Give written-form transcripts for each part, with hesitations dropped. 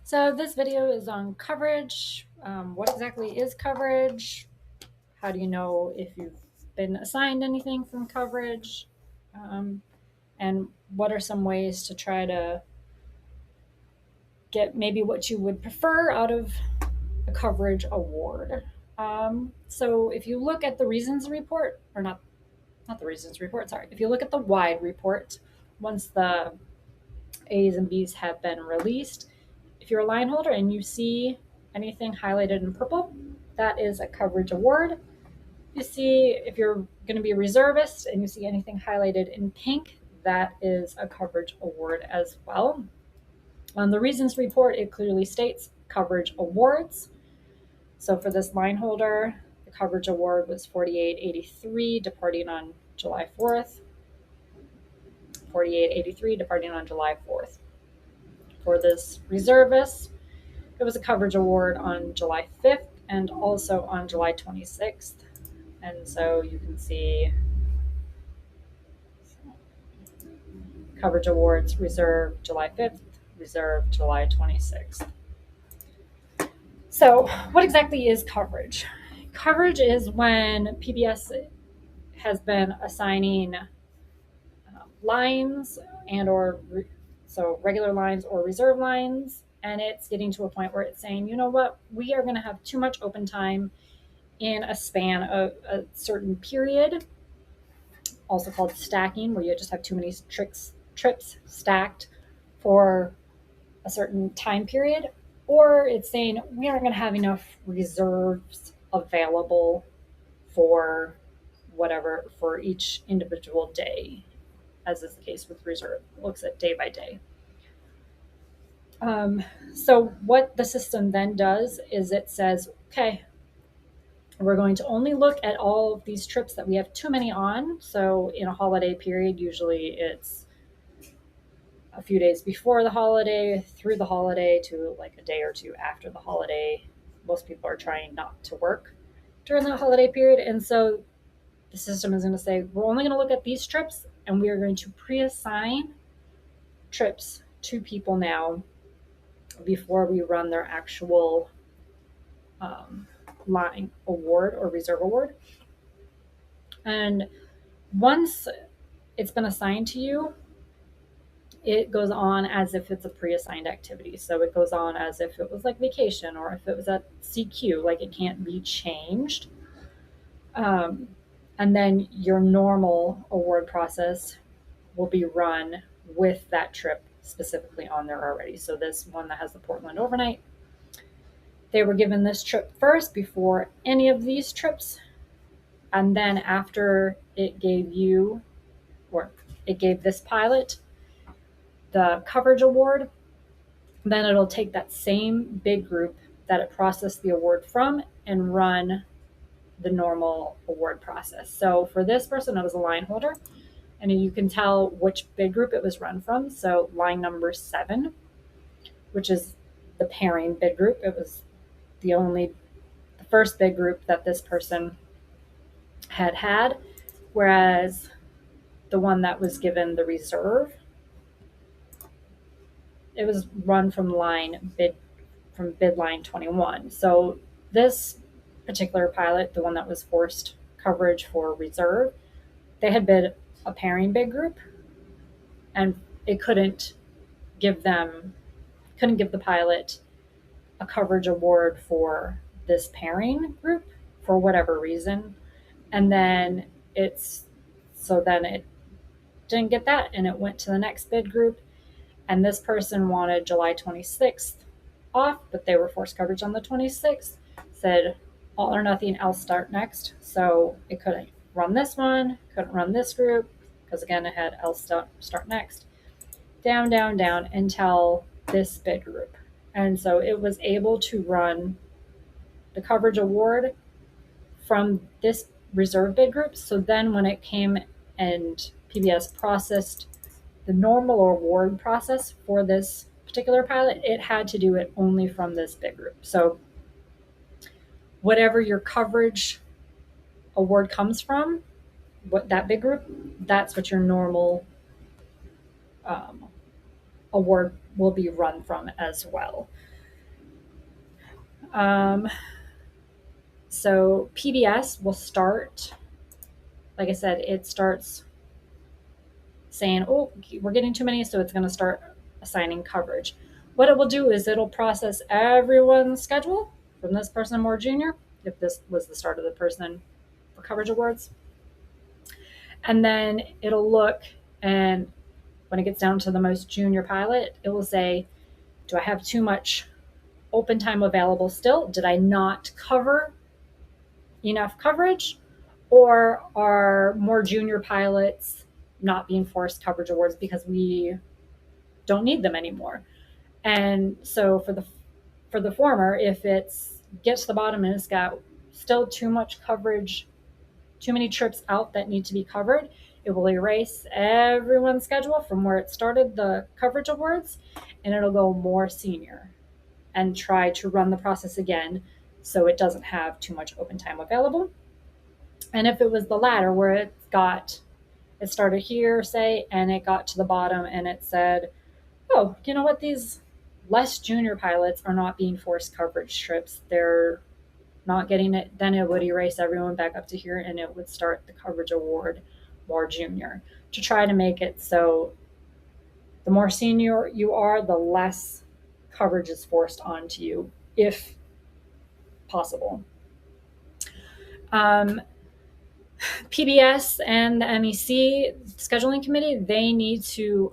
So this video is on coverage. What exactly is coverage? How do you know if you've been assigned anything from coverage? Um, and what are some ways to try to get maybe what you would prefer out of a coverage award? So if you look at the reasons report, or not the reasons report, sorry, if you look at the wide report, once the A's and B's have been released, if you're a line holder and you see anything highlighted in purple, that is a coverage award. You see, if you're going to be a reservist and you see anything highlighted in pink, that is a coverage award as well. On the reasons report, it clearly states coverage awards. So for this line holder, the coverage award was 4883, departing on July 4th. 4883, departing on July 4th. For this reservist, it was a coverage award on July 5th and also on July 26th. And so you can see coverage awards reserved July 5th, reserved July 26th. So, what exactly is coverage? Coverage is when PBS has been assigning lines and or so regular lines or reserve lines, and it's getting to a point where it's saying, you know what, we are going to have too much open time in a span of a certain period, also called stacking, where you just have too many trips stacked for a certain time period, or it's saying we aren't going to have enough reserves available for whatever for each individual day, as is the case with reserve. It looks at day by day. So what the system then does is it says, okay, we're going to only look at all of these trips that we have too many on. So in a holiday period, usually it's a few days before the holiday, through the holiday, to like a day or two after the holiday. Most people are trying not to work during the holiday period. And so the system is going to say, we're only going to look at these trips and we are going to pre-assign trips to people now before we run their actual line award or reserve award. And once it's been assigned to you, it goes on as if it's a pre-assigned activity. So it goes on as if it was like vacation or if it was at CQ, like it can't be changed. And then your normal award process will be run with that trip specifically on there already. So this one that has the Portland overnight, they were given this trip first before any of these trips. And then after it gave you, or it gave this pilot the coverage award, then it'll take that same big group that it processed the award from and run the normal award process. So for this person, it was a line holder, and you can tell which bid group it was run from. So line number 7, which is the pairing bid group, it was the first bid group that this person had, whereas the one that was given the reserve, it was run from bid line 21. So this particular pilot, the one that was forced coverage for reserve, they had bid a pairing bid group, and it couldn't give the pilot a coverage award for this pairing group for whatever reason. And then it didn't get that, and it went to the next bid group. And this person wanted July 26th off, but they were forced coverage on the 26th. Said all or nothing, else start next. So it couldn't run this one, couldn't run this group, because again, it had else start next. Down, down, down until this bid group. And so it was able to run the coverage award from this reserve bid group. So then when it came and PBS processed the normal award process for this particular pilot, it had to do it only from this bid group. So whatever your coverage award comes from, what that big group, that's what your normal award will be run from as well. So PBS will start, like I said, it starts saying, oh, we're getting too many, so it's going to start assigning coverage. What it will do is it'll process everyone's schedule from this person more junior, if this was the start of the person for coverage awards. And then it'll look, and when it gets down to the most junior pilot, it will say, do I have too much open time available still? Did I not cover enough coverage? Or are more junior pilots not being forced coverage awards because we don't need them anymore? And so for the former, if it's gets to the bottom and it's got still too much coverage, too many trips out that need to be covered, it will erase everyone's schedule from where it started the coverage awards, and it'll go more senior and try to run the process again so it doesn't have too much open time available. And if it was the latter, where it started here, say, and it got to the bottom and it said, oh, you know what, these less junior pilots are not being forced coverage trips. They're not getting it. Then it would erase everyone back up to here and it would start the coverage award more junior to try to make it so the more senior you are, the less coverage is forced onto you, if possible. PBS and the MEC scheduling committee, they need to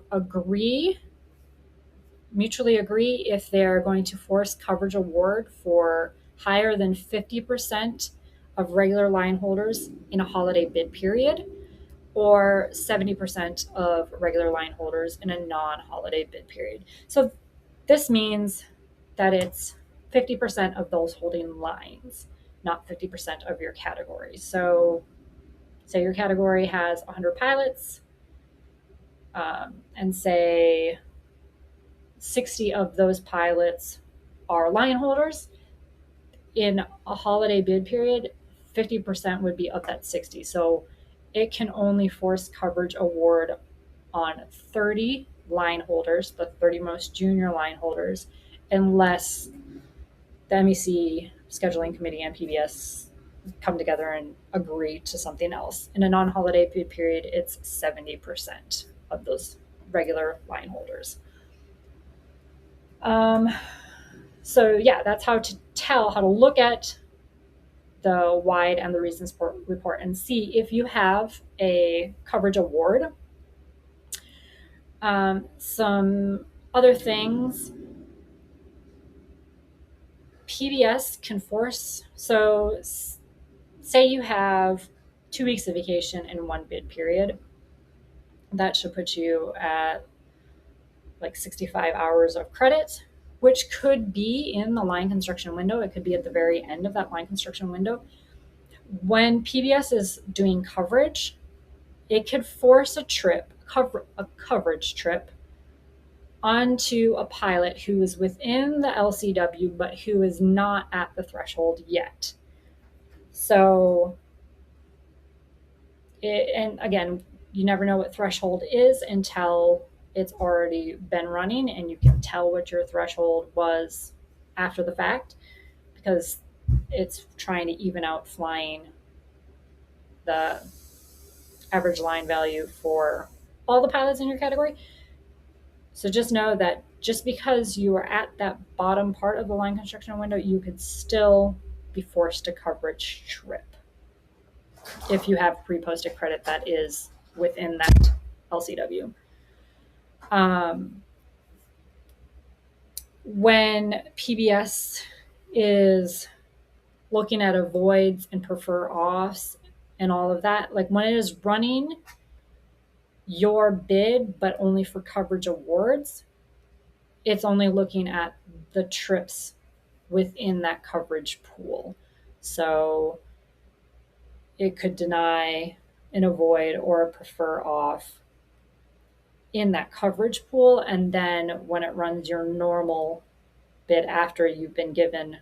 mutually agree if they're going to force coverage award for higher than 50% of regular line holders in a holiday bid period, or 70% of regular line holders in a non-holiday bid period. So this means that it's 50% of those holding lines, not 50% of your category. So say your category has 100 pilots, and say 60 of those pilots are line holders. In a holiday bid period, 50% would be of that 60. So it can only force coverage award on 30 line holders, the 30 most junior line holders, unless the MEC scheduling committee and PBS come together and agree to something else. In a non-holiday bid period, it's 70% of those regular line holders. So yeah, that's how to look at the wide and the reasons report and see if you have a coverage award. Some other things, PBS can force, so say you have 2 weeks of vacation in one bid period, that should put you at like 65 hours of credit, which could be in the line construction window. It could be at the very end of that line construction window. When PBS is doing coverage, it could force a coverage trip onto a pilot who is within the LCW but who is not at the threshold yet. So, and again, you never know what threshold is until it's already been running and you can tell what your threshold was after the fact, because it's trying to even out flying the average line value for all the pilots in your category. So just know that just because you are at that bottom part of the line construction window, you could still be forced to coverage trip if you have pre-posted credit that is within that LCW. When PBS is looking at avoids and prefer offs and all of that, like when it is running your bid but only for coverage awards, it's only looking at the trips within that coverage pool. So it could deny an avoid or a prefer off in that coverage pool, and then when it runs your normal bid after you've been given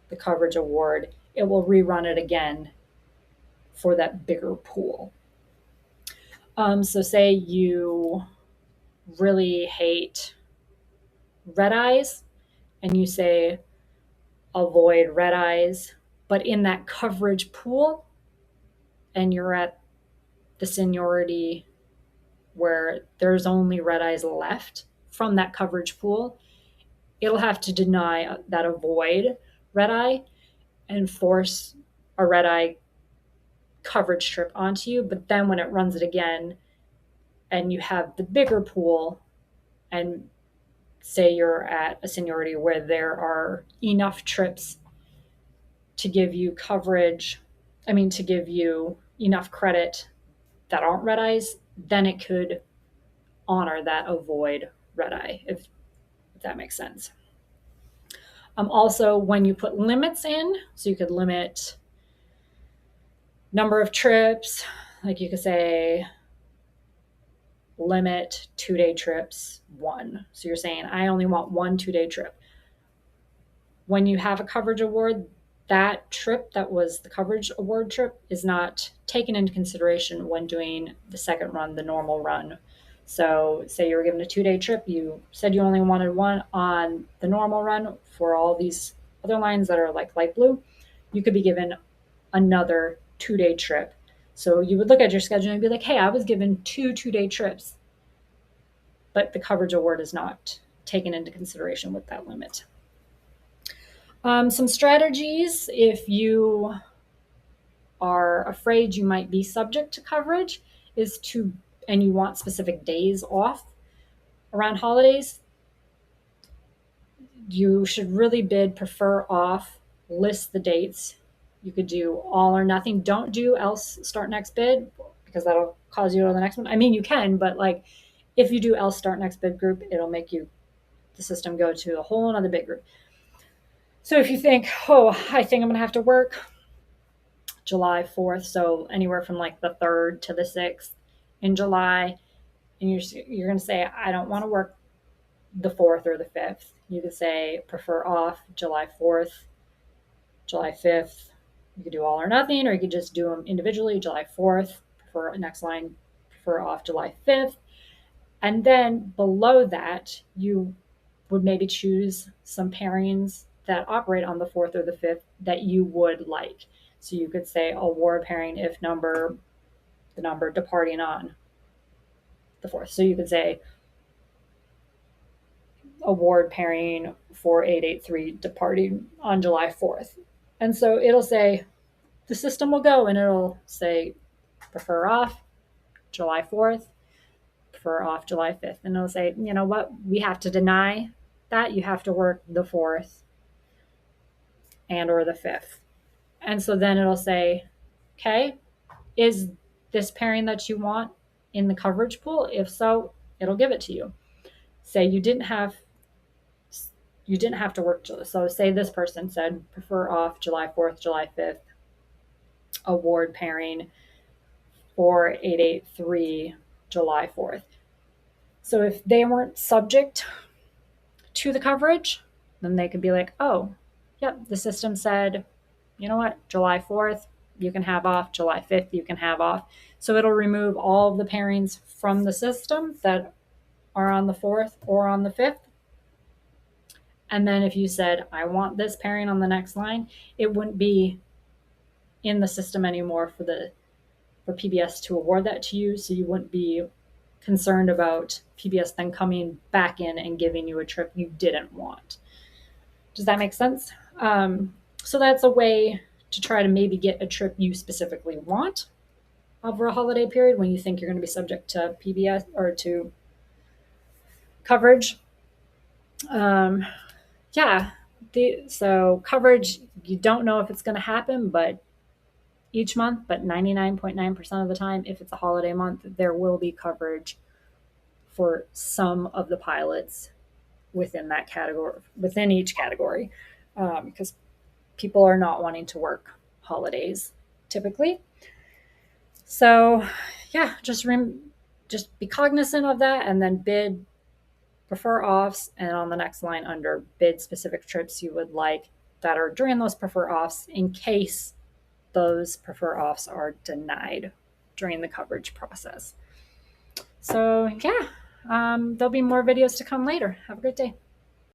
the coverage award, it will rerun it again for that bigger pool. So say you really hate red eyes and you say, avoid red eyes, but in that coverage pool, and you're at the seniority where there's only red eyes left from that coverage pool, it'll have to deny that avoid red eye and force a red eye coverage trip onto you. But then when it runs it again and you have the bigger pool, and say you're at a seniority where there are enough trips to give you coverage, to give you enough credit that aren't red eyes, then it could honor that avoid red eye, if that makes sense. Also, when you put limits in, so you could limit number of trips, like you could say limit 2-day trips 1. So you're saying, I only want 1 2-day trip. When you have a coverage award, that trip that was the coverage award trip is not taken into consideration when doing the second run, the normal run. So say you were given a 2-day trip, you said you only wanted 1 on the normal run for all these other lines that are like light blue, you could be given another 2-day trip. So you would look at your schedule and be like, hey, I was given 2 2-day trips, but the coverage award is not taken into consideration with that limit. Some strategies if you are afraid you might be subject to coverage is and you want specific days off around holidays, you should really bid prefer off, list the dates. You could do all or nothing. Don't do else start next bid, because that'll cause you to go to the next one. You can, but like if you do else start next bid group, it'll make the system go to a whole another bid group. So if you think, I think I'm going to have to work July 4th, so anywhere from like the 3rd to the 6th in July, and you're going to say, I don't want to work the 4th or the 5th. You could say prefer off July 4th, July 5th. You could do all or nothing, or you could just do them individually. July 4th, prefer next line, prefer off July 5th. And then below that, you would maybe choose some pairings that operate on the 4th or the 5th that you would like. So you could say award pairing if the number departing on the 4th. So you could say award pairing 4883 departing on July 4th. And so it'll say, the system will go and it'll say prefer off July 4th, prefer off July 5th. And it'll say, you know what, we have to deny that. You have to work the 4th and or the 5th. And so then it'll say, okay, is this pairing that you want in the coverage pool? If so, it'll give it to you. Say you didn't have to work. So say this person said prefer off July 4th, July 5th, award pairing 4883 July 4th. So if they weren't subject to the coverage, then they could be like, oh, yep, the system said, you know what, July 4th, you can have off, July 5th, you can have off. So it'll remove all of the pairings from the system that are on the 4th or on the 5th. And then if you said, I want this pairing on the next line, it wouldn't be in the system anymore for PBS to award that to you. So you wouldn't be concerned about PBS then coming back in and giving you a trip you didn't want. Does that make sense? So that's a way to try to maybe get a trip you specifically want over a holiday period when you think you're going to be subject to PBS or to coverage. So coverage, you don't know if it's going to happen, but each month, but 99.9% of the time, if it's a holiday month, there will be coverage for some of the pilots within that category, within each category, because people are not wanting to work holidays typically. So yeah, just be cognizant of that, and then bid prefer offs, and on the next line under bid specific trips you would like that are during those prefer offs in case those prefer offs are denied during the coverage process. So yeah, there'll be more videos to come later. Have a great day.